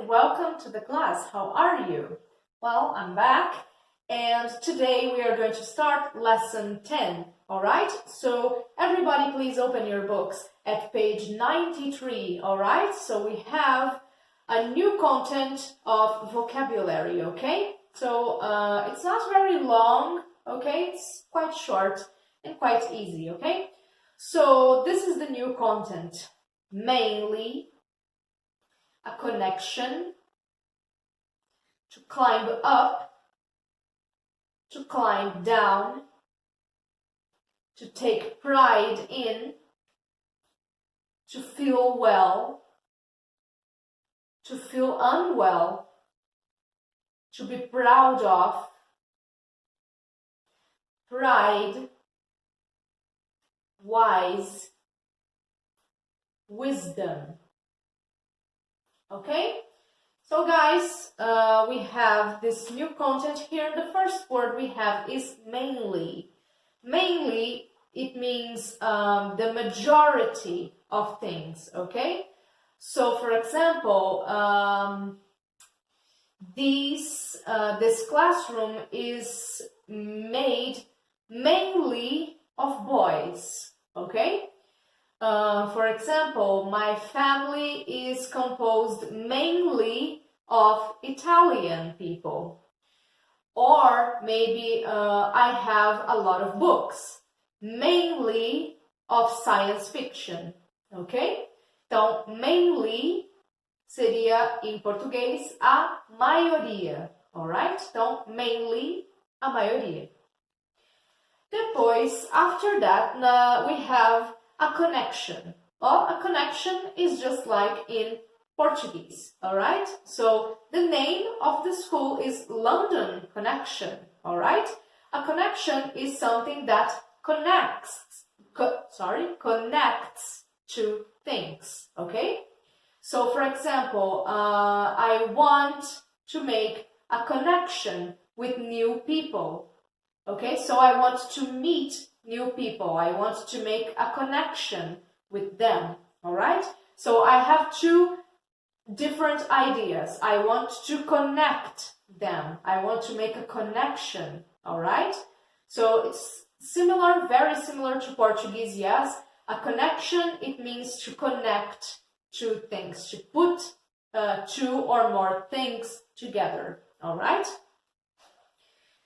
and welcome to the class. How are you? Well, I'm back, and today we are going to start lesson 10, alright? So everybody please open your books at page 93, alright? So we have a new content of vocabulary, okay? So it's not very long, okay? It's quite short and quite easy, okay? So this is the new content. Mainly, a connection, to climb up, to climb down, to take pride in, to feel well, to feel unwell, to be proud of, pride, wise, wisdom. Okay? So guys, we have this new content here. The first word we have is mainly. Mainly, it means the majority of things, okay? So for example, this classroom is made mainly of boys, okay? For example, my family is composed mainly of Italian people. Or maybe I have a lot of books, mainly of science fiction, ok? Então, mainly seria, em português, a maioria, alright? Então, mainly, a maioria. Depois, after that, we have a connection. Well, a connection is just like in Portuguese, alright? So the name of the school is London Connection, alright? A connection is something that connects two things, okay? So for example, I want to make a connection with new people, okay? So I want to meet new people. I want to make a connection with them, all right? So I have two different ideas. I want to connect them. I want to make a connection, all right? So it's similar, very similar to Portuguese, yes. A connection, it means to connect two things, to put two or more things together, all right?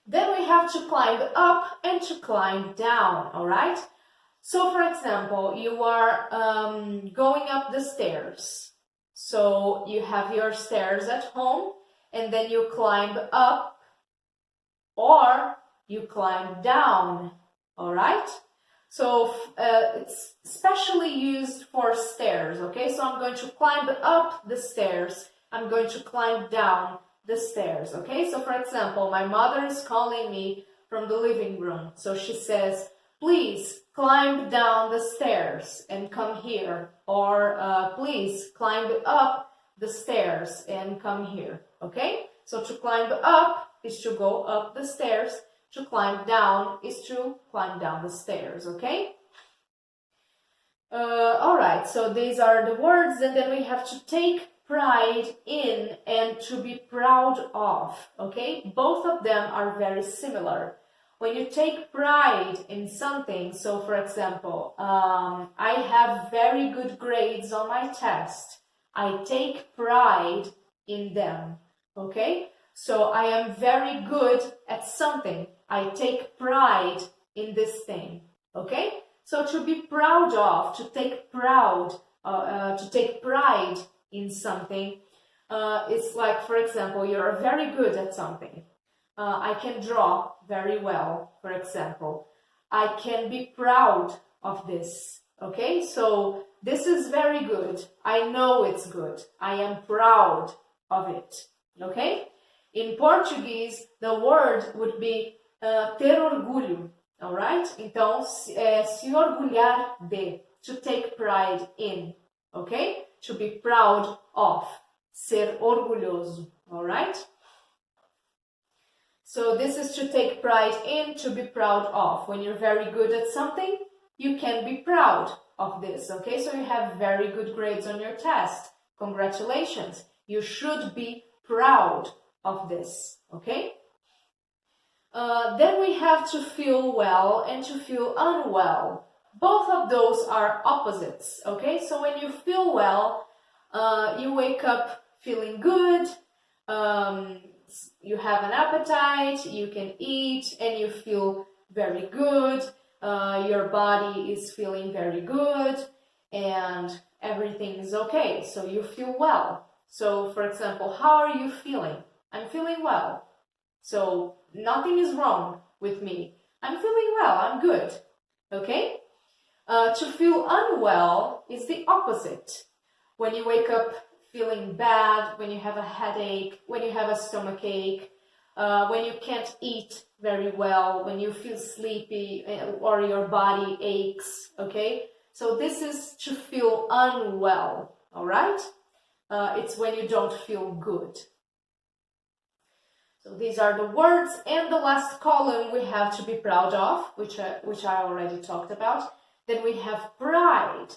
Then we have to climb up and to climb down, all right? So, for example, you are going up the stairs. So, you have your stairs at home, and then you climb up, or you climb down, all right? So, it's specially used for stairs, okay? So, I'm going to climb up the stairs. I'm going to climb down the stairs, okay? So for example, my mother is calling me from the living room. So she says, please climb down the stairs and come here. Or please climb up the stairs and come here, okay? So to climb up is to go up the stairs. To climb down is to climb down the stairs, okay? All right, so these are the words, and then we have to take pride in and to be proud of, okay? Both of them are very similar. When you take pride in something, so for example, I have very good grades on my test. I take pride in them, okay? So I am very good at something. I take pride in this thing, okay? So to be proud of, to take pride in something, it's like, for example, you're very good at something. I can draw very well, for example. I can be proud of this, okay? So this is very good. I know it's good. I am proud of it, okay? In Portuguese, the word would be ter orgulho, alright? Então, se orgulhar de, to take pride in, okay? To be proud of, ser orgulhoso, alright? So this is to take pride in, to be proud of. When you're very good at something, you can be proud of this, okay? So you have very good grades on your test. Congratulations. You should be proud of this, okay? Then we have to feel well and to feel unwell. Both of those are opposites, okay? So when you feel well, you wake up feeling good, you have an appetite, you can eat, and you feel very good. Your body is feeling very good, and everything is okay. So you feel well. So, for example, how are you feeling? I'm feeling well. So nothing is wrong with me. I'm feeling well, I'm good. Okay? To feel unwell is the opposite. When you wake up feeling bad, when you have a headache, when you have a stomach ache, when you can't eat very well, when you feel sleepy or your body aches, okay? So this is to feel unwell, all right? It's when you don't feel good. So these are the words, and the last column we have to be proud of, which I already talked about. Then we have pride.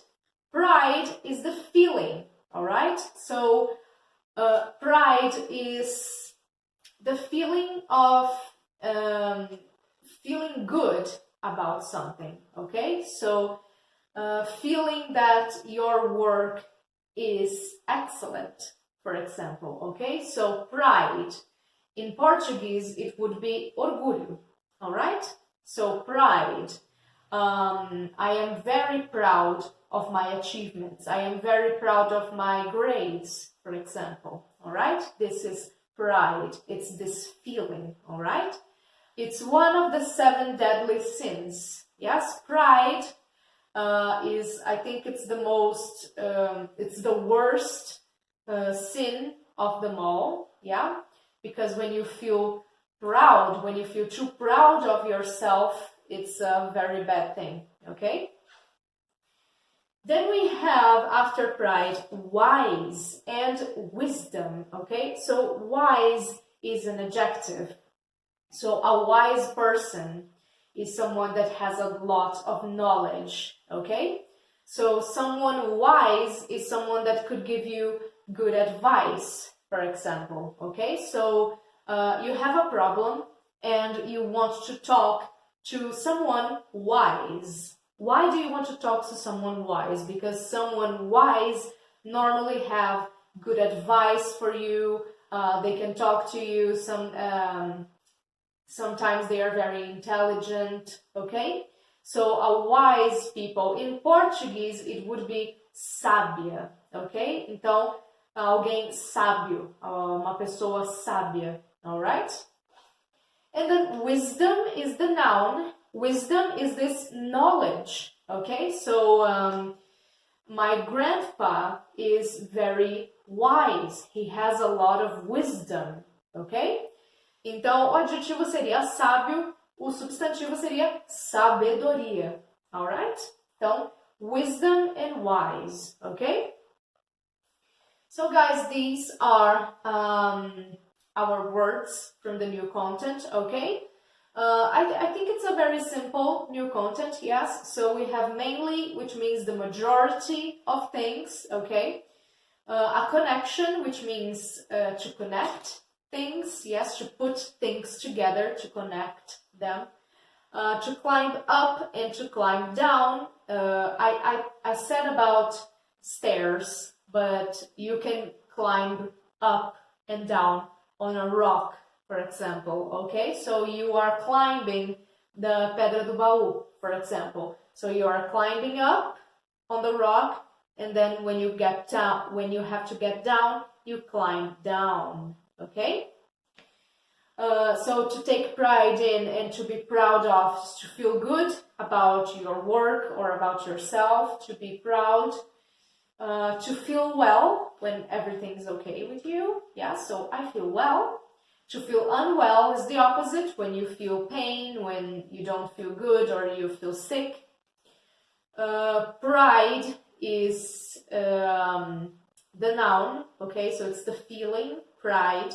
Pride is the feeling, all right? So pride is the feeling of feeling good about something, okay? So feeling that your work is excellent, for example, okay? So pride, in Portuguese, it would be orgulho, all right? So pride. I am very proud of my achievements. I am very proud of my grades, for example, all right? This is pride. It's this feeling, all right? It's one of the 7 deadly sins. Yes, pride is, I think it's the most, it's the worst sin of them all, yeah? Because when you feel proud, when you feel too proud of yourself, it's a very bad thing, okay? Then we have, after pride, wise and wisdom, okay? So wise is an adjective. So a wise person is someone that has a lot of knowledge, okay? So someone wise is someone that could give you good advice, for example, okay? So you have a problem and you want to talk to someone wise. Why do you want to talk to someone wise? Because someone wise normally have good advice for you. They can talk to you. Sometimes they are very intelligent, okay? So a wise people, in Portuguese, it would be sábia, ok? Então, alguém sábio, uma pessoa sábia, alright? And then wisdom is the noun. Wisdom is this knowledge, okay? So, my grandpa is very wise. He has a lot of wisdom, ok? Então, o adjetivo seria sábio, o substantivo seria sabedoria, alright? Então, wisdom and wise, okay? So guys, these are our words from the new content, okay? I think it's a very simple new content, yes? So we have mainly, which means the majority of things, okay? A connection, which means to connect things, yes, to put things together, to connect them. To climb up and to climb down. I said about stairs, but you can climb up and down on a rock, for example, okay? So you are climbing the Pedra do Baú, for example. So you are climbing up on the rock, and then when you get down, when you have to get down, you climb down, okay? So to take pride in and to be proud of, to feel good about your work or about yourself, to be proud, to feel well when everything's okay with you. Yeah, so I feel well. To feel unwell is the opposite, when you feel pain, when you don't feel good or you feel sick. Pride is the noun, okay, so it's the feeling, pride.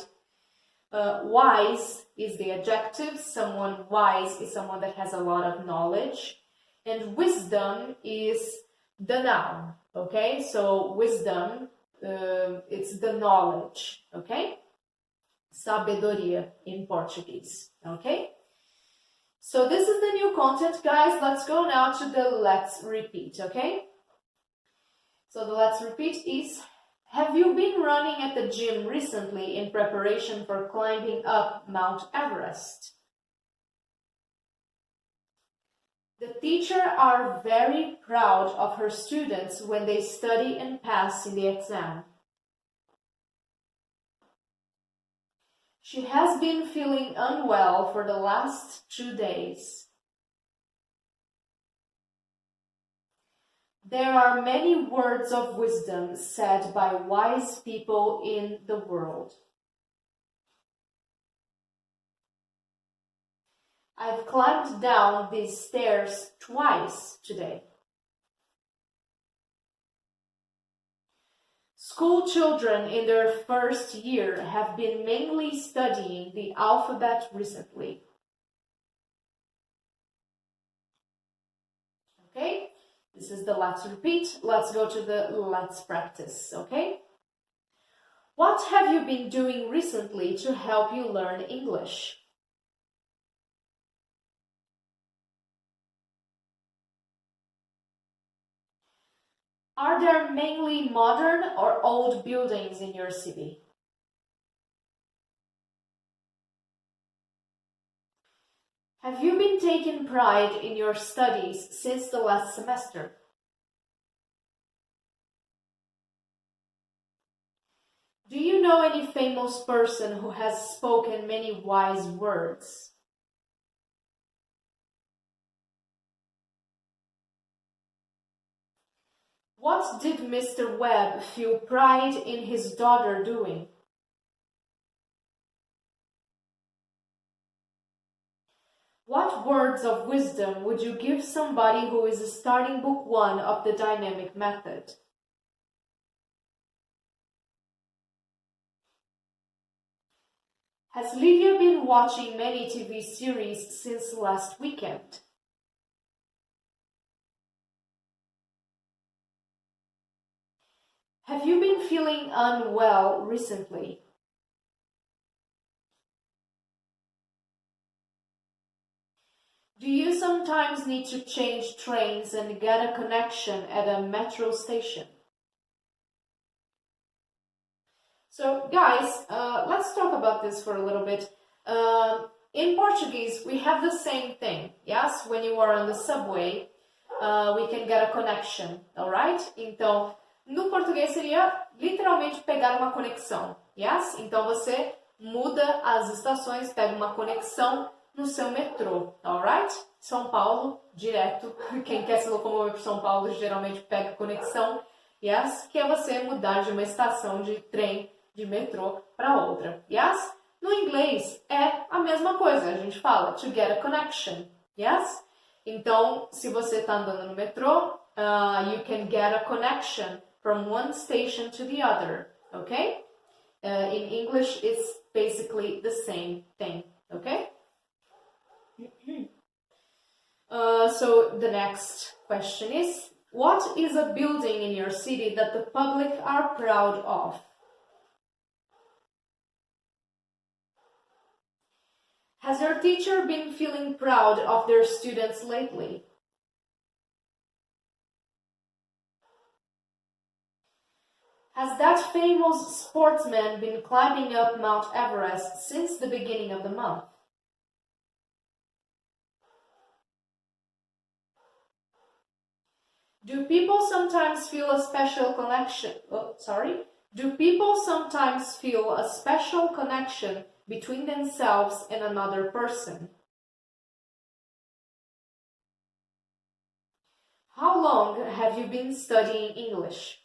Wise is the adjective. Someone wise is someone that has a lot of knowledge. And wisdom is the noun, okay? So wisdom it's the knowledge, okay? Sabedoria in Portuguese, okay? So this is the new content, guys. Let's go now to the let's repeat, okay? So the let's repeat is, have you been running at the gym recently in preparation for climbing up Mount Everest? The teachers are very proud of her students when they study and pass in the exam. She has been feeling unwell for the last 2 days. There are many words of wisdom said by wise people in the world. I've climbed down these stairs twice today. School children in their first year have been mainly studying the alphabet recently. Okay, this is the let's repeat. Let's go to the let's practice, okay? What have you been doing recently to help you learn English? Are there mainly modern or old buildings in your city? Have you been taking pride in your studies since the last semester? Do you know any famous person who has spoken many wise words? What did Mr. Webb feel pride in his daughter doing? What words of wisdom would you give somebody who is starting book 1 of the dynamic method? Has Livia been watching many TV series since last weekend? Have you been feeling unwell recently? Do you sometimes need to change trains and get a connection at a metro station? So guys, let's talk about this for a little bit. In Portuguese, we have the same thing, yes? When you are on the subway, we can get a connection, alright? Então, no português seria literalmente pegar uma conexão, yes? Então você muda as estações, pega uma conexão no seu metrô, alright? São Paulo, direto. Quem quer se locomover para São Paulo geralmente pega conexão, yes? Que é você mudar de uma estação de trem, de metrô para outra, yes? No inglês é a mesma coisa, a gente fala to get a connection, yes? Então, se você está andando no metrô, you can get a connection from one station to the other, okay? In English, it's basically the same thing, okay? So the next question is, what is a building in your city that the public are proud of? Has your teacher been feeling proud of their students lately? Has that famous sportsman been climbing up Mount Everest since the beginning of the month? Do people sometimes feel a special connection? Do people sometimes feel a special connection between themselves and another person? How long have you been studying English?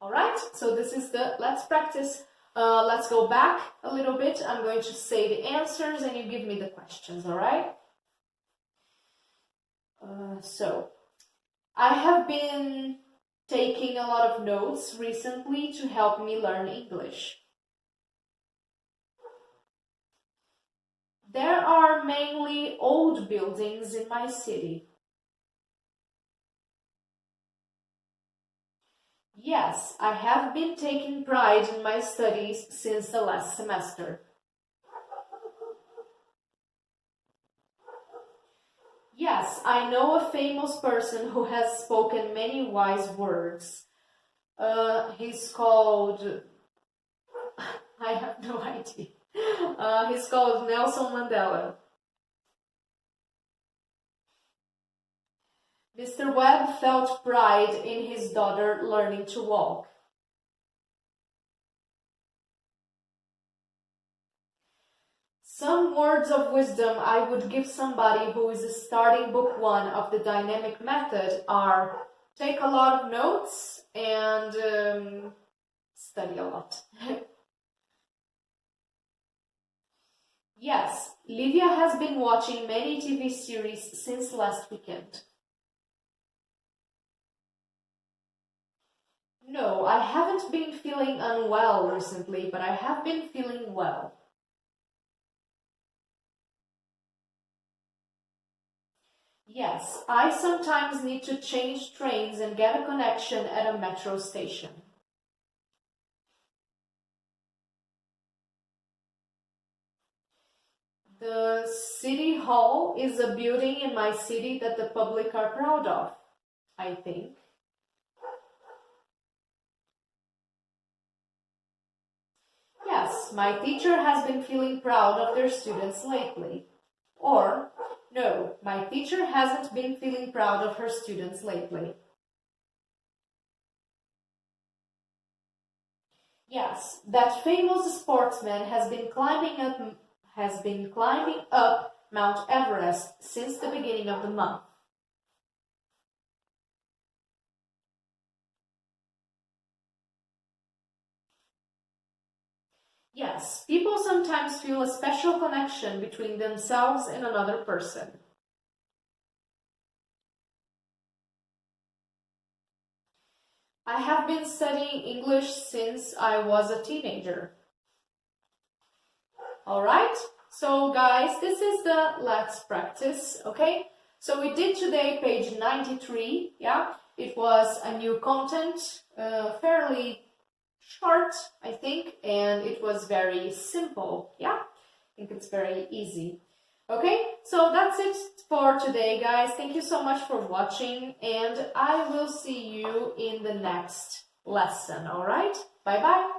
Alright, so this is the let's practice. Let's go back a little bit. I'm going to say the answers and you give me the questions, alright? So, I have been taking a lot of notes recently to help me learn English. There are mainly old buildings in my city. Yes, I have been taking pride in my studies since the last semester. Yes, I know a famous person who has spoken many wise words. He's called... I have no idea. He's called Nelson Mandela. Mr. Webb felt pride in his daughter learning to walk. Some words of wisdom I would give somebody who is starting book 1 of the dynamic method are: take a lot of notes and study a lot. Yes, Livia has been watching many TV series since last weekend. No, I haven't been feeling unwell recently, but I have been feeling well. Yes, I sometimes need to change trains and get a connection at a metro station. The City Hall is a building in my city that the public are proud of, I think. Yes, my teacher has been feeling proud of their students lately. Or, no, my teacher hasn't been feeling proud of her students lately. Yes, that famous sportsman has been climbing up Mount Everest since the beginning of the month. Yes, people sometimes feel a special connection between themselves and another person. I have been studying English since I was a teenager. Alright, so guys, this is the Let's Practice, okay? So we did today page 93, yeah? It was a new content, fairly short, I think, and it was very simple, yeah? I think it's very easy. Okay, so that's it for today, guys. Thank you so much for watching, and I will see you in the next lesson, all right? Bye-bye.